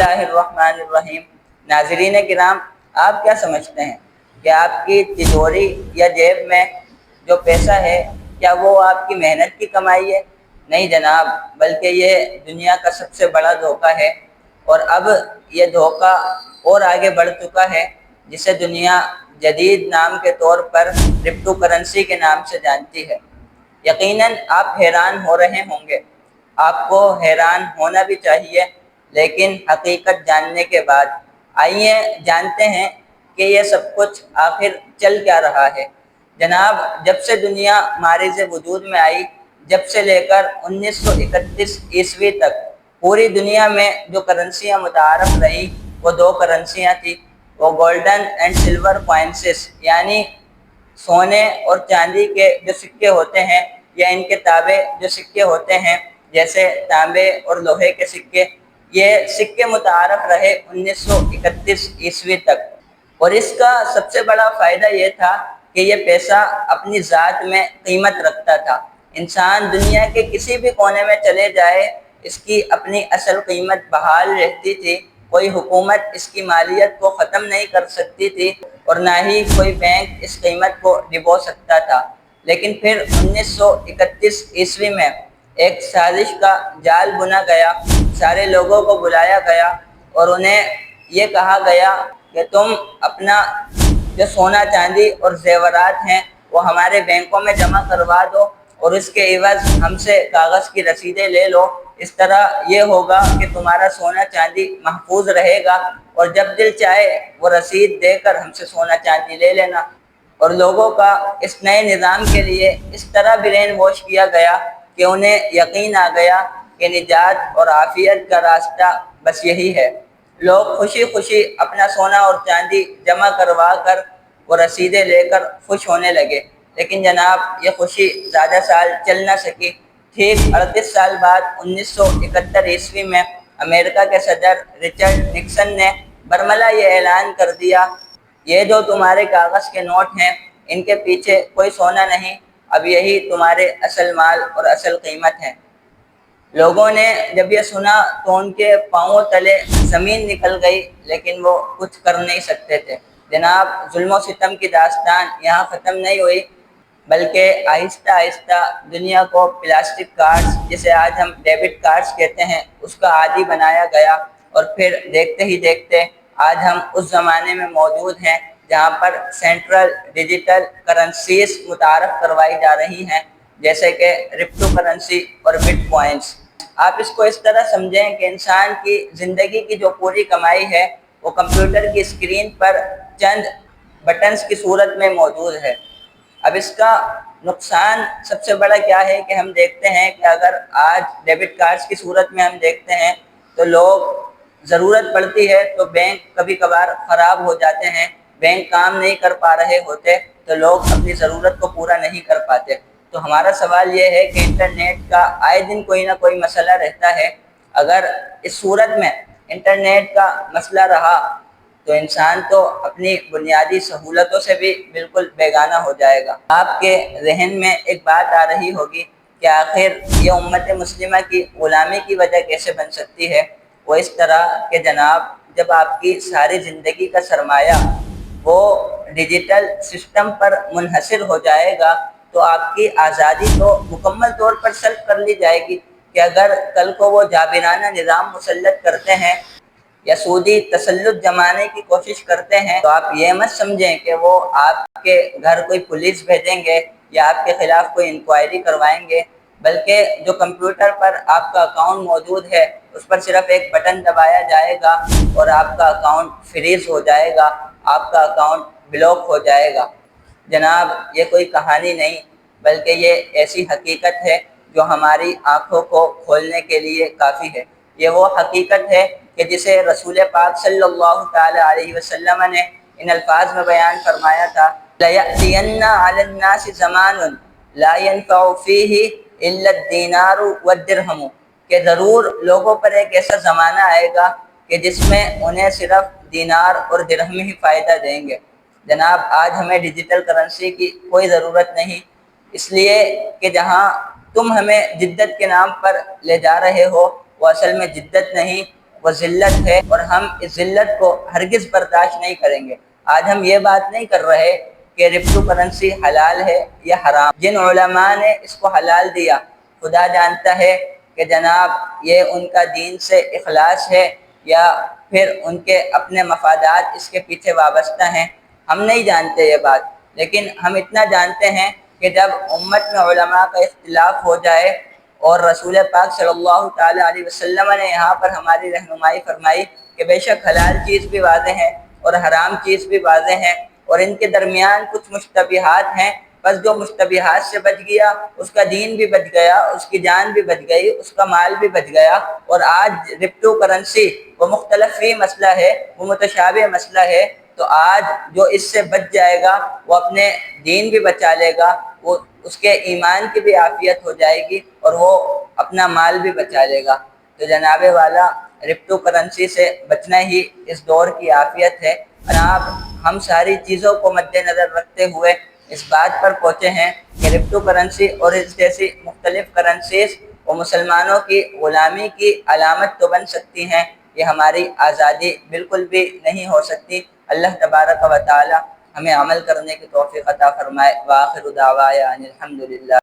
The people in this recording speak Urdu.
اللہ الرحمن الرحیم۔ ناظرین کرام، آپ کیا سمجھتے ہیں کہ آپ کی تجوری یا جیب میں جو پیسہ ہے کیا وہ آپ کی محنت کی کمائی ہے؟ نہیں جناب، بلکہ یہ دنیا کا سب سے بڑا دھوکہ ہے، اور اب یہ دھوکہ اور آگے بڑھ چکا ہے، جسے دنیا جدید نام کے طور پر کرپٹو کرنسی کے نام سے جانتی ہے۔ یقیناً آپ حیران ہو رہے ہوں گے، آپ کو حیران ہونا بھی چاہیے، لیکن حقیقت جاننے کے بعد آئیے جانتے ہیں کہ یہ سب کچھ آخر چل کیا رہا ہے۔ جناب، جب سے دنیا معرض وجود میں آئی، جب سے لے کر 1931 عیسوی تک پوری دنیا میں جو کرنسیاں متعارف رہی وہ دو کرنسیاں تھیں، وہ گولڈن اینڈ سلور کوائنسز، یعنی سونے اور چاندی کے جو سکے ہوتے ہیں یا ان کے تابع جو سکے ہوتے ہیں جیسے تانبے اور لوہے کے سکے، یہ سکے متعارف رہے 1931 عیسوی تک۔ اور اس کا سب سے بڑا فائدہ یہ تھا کہ یہ پیسہ اپنی ذات میں قیمت رکھتا تھا۔ انسان دنیا کے کسی بھی کونے میں چلے جائے، اس کی اپنی اصل قیمت بحال رہتی تھی، کوئی حکومت اس کی مالیت کو ختم نہیں کر سکتی تھی، اور نہ ہی کوئی بینک اس قیمت کو ڈبو سکتا تھا۔ لیکن پھر 1931 عیسوی میں ایک سازش کا جال بنا گیا، سارے لوگوں کو بلایا گیا اور انہیں یہ کہا گیا کہ تم اپنا جو سونا چاندی اور زیورات ہیں وہ ہمارے بینکوں میں جمع کروا دو، اور اس کے عوض ہم سے کاغذ کی رسیدیں لے لو۔ اس طرح یہ ہوگا کہ تمہارا سونا چاندی محفوظ رہے گا، اور جب دل چاہے وہ رسید دے کر ہم سے سونا چاندی لے لینا۔ اور لوگوں کا اس نئے نظام کے لیے اس طرح برین واش کیا گیا کہ انہیں یقین آ گیا کہ نجات اور عافیت کا راستہ بس یہی ہے۔ لوگ خوشی خوشی اپنا سونا اور چاندی جمع کروا کر وہ رسیدیں لے کر خوش ہونے لگے۔ لیکن جناب، یہ خوشی زیادہ سال چل نہ سکی۔ ٹھیک 38 سال بعد 1971 عیسوی میں امریکہ کے صدر رچرڈ نکسن نے برملا یہ اعلان کر دیا، یہ جو تمہارے کاغذ کے نوٹ ہیں ان کے پیچھے کوئی سونا نہیں، اب یہی تمہارے اصل مال اور اصل قیمت ہے۔ لوگوں نے جب یہ سنا تو ان کے پاؤں تلے زمین نکل گئی، لیکن وہ کچھ کر نہیں سکتے تھے۔ جناب، ظلم و ستم کی داستان یہاں ختم نہیں ہوئی، بلکہ آہستہ آہستہ دنیا کو پلاسٹک کارڈز، جسے آج ہم ڈیبٹ کارڈز کہتے ہیں، اس کا عادی بنایا گیا، اور پھر دیکھتے ہی دیکھتے آج ہم اس زمانے میں موجود ہیں جہاں پر سینٹرل ڈیجیٹل کرنسیز متعارف کروائی جا رہی ہیں، جیسے کہ کرپٹو کرنسی اور بٹ کوائنس۔ آپ اس کو اس طرح سمجھیں کہ انسان کی زندگی کی جو پوری کمائی ہے وہ کمپیوٹر کی اسکرین پر چند بٹنز کی صورت میں موجود ہے۔ اب اس کا نقصان سب سے بڑا کیا ہے کہ ہم دیکھتے ہیں کہ اگر آج ڈیبٹ کارڈز کی صورت میں ہم دیکھتے ہیں تو لوگ ضرورت پڑتی ہے تو بینک کبھی کبھار خراب ہو جاتے ہیں، بینک کام نہیں کر پا رہے ہوتے تو لوگ اپنی ضرورت کو پورا نہیں کر پاتے۔ تو ہمارا سوال یہ ہے کہ انٹرنیٹ کا آئے دن کوئی نہ کوئی مسئلہ رہتا ہے۔ اگر اس صورت میں انٹرنیٹ کا مسئلہ رہا تو انسان تو اپنی بنیادی سہولتوں سے بھی بالکل بیگانہ ہو جائے گا۔ آپ کے ذہن میں ایک بات آ رہی ہوگی کہ آخر یہ امت مسلمہ کی غلامی کی وجہ کیسے بن سکتی ہے؟ وہ اس طرح کہ جناب، جب آپ کی ساری زندگی کا سرمایہ وہ ڈیجیٹل سسٹم پر منحصر ہو جائے گا تو آپ کی آزادی تو مکمل طور پر سلب کر لی جائے گی، کہ اگر کل کو وہ جابرانہ نظام مسلط کرتے ہیں یا سودی تسلط جمانے کی کوشش کرتے ہیں تو آپ یہ مت سمجھیں کہ وہ آپ کے گھر کوئی پولیس بھیجیں گے یا آپ کے خلاف کوئی انکوائری کروائیں گے، بلکہ جو کمپیوٹر پر آپ کا اکاؤنٹ موجود ہے اس پر صرف ایک بٹن دبایا جائے گا اور آپ کا اکاؤنٹ فریز ہو جائے گا، آپ کا اکاؤنٹ بلاک ہو جائے گا۔ جناب، یہ کوئی کہانی نہیں، بلکہ یہ ایسی حقیقت ہے جو ہماری آنکھوں کو کھولنے کے لیے کافی ہے۔ یہ وہ حقیقت ہے کہ جسے رسول پاک صلی اللہ تعالی علیہ وسلم نے ان الفاظ میں بیان فرمایا تھا، لَيَأْتِيَنَّ عَلَى النَّاسِ زَمَانٌ لَا يَنْفَعُ فِيهِ إِلَّا الدِّينَارُ وَالدِّرْهَمُ، کہ ضرور لوگوں پر ایک ایسا زمانہ آئے گا کہ جس میں انہیں صرف دینار اور درہم ہی فائدہ دیں گے۔ جناب، آج ہمیں ڈیجیٹل کرنسی کی کوئی ضرورت نہیں، اس لیے کہ جہاں تم ہمیں جدت کے نام پر لے جا رہے ہو وہ اصل میں جدت نہیں، وہ ذلت ہے، اور ہم اس ذلت کو ہرگز برداشت نہیں کریں گے۔ آج ہم یہ بات نہیں کر رہے کہ کرپٹو کرنسی حلال ہے یا حرام۔ جن علماء نے اس کو حلال دیا، خدا جانتا ہے کہ جناب یہ ان کا دین سے اخلاص ہے یا پھر ان کے اپنے مفادات اس کے پیچھے وابستہ ہیں، ہم نہیں جانتے یہ بات۔ لیکن ہم اتنا جانتے ہیں کہ جب امت میں علماء کا اختلاف ہو جائے اور رسول پاک صلی اللہ تعالی علیہ وسلم نے یہاں پر ہماری رہنمائی فرمائی کہ بے شک حلال چیز بھی واضح ہے اور حرام چیز بھی واضح ہے، اور ان کے درمیان کچھ مشتبہات ہیں، بس جو مشتبہات سے بچ گیا اس کا دین بھی بچ گیا، اس کی جان بھی بچ گئی، اس کا مال بھی بچ گیا۔ اور آج کرپٹو کرنسی وہ مختلف فی مسئلہ ہے، وہ متشابہ مسئلہ ہے، تو آج جو اس سے بچ جائے گا وہ اپنے دین بھی بچا لے گا، وہ اس کے ایمان کی بھی عافیت ہو جائے گی اور وہ اپنا مال بھی بچا لے گا۔ تو جناب والا کرپٹو کرنسی سے بچنا ہی اس دور کی عافیت ہے۔ جناب ہم ساری چیزوں کو مد نظر رکھتے ہوئے اس بات پر پہنچے ہیں کہ کرپٹو کرنسی اور اس جیسی مختلف کرنسیز وہ مسلمانوں کی غلامی کی علامت تو بن سکتی ہیں، یہ ہماری آزادی بالکل بھی نہیں ہو سکتی۔ اللہ تبارک و تعالی ہمیں عمل کرنے کی توفیق عطا فرمائے۔ وآخر دعوانا الحمدللہ۔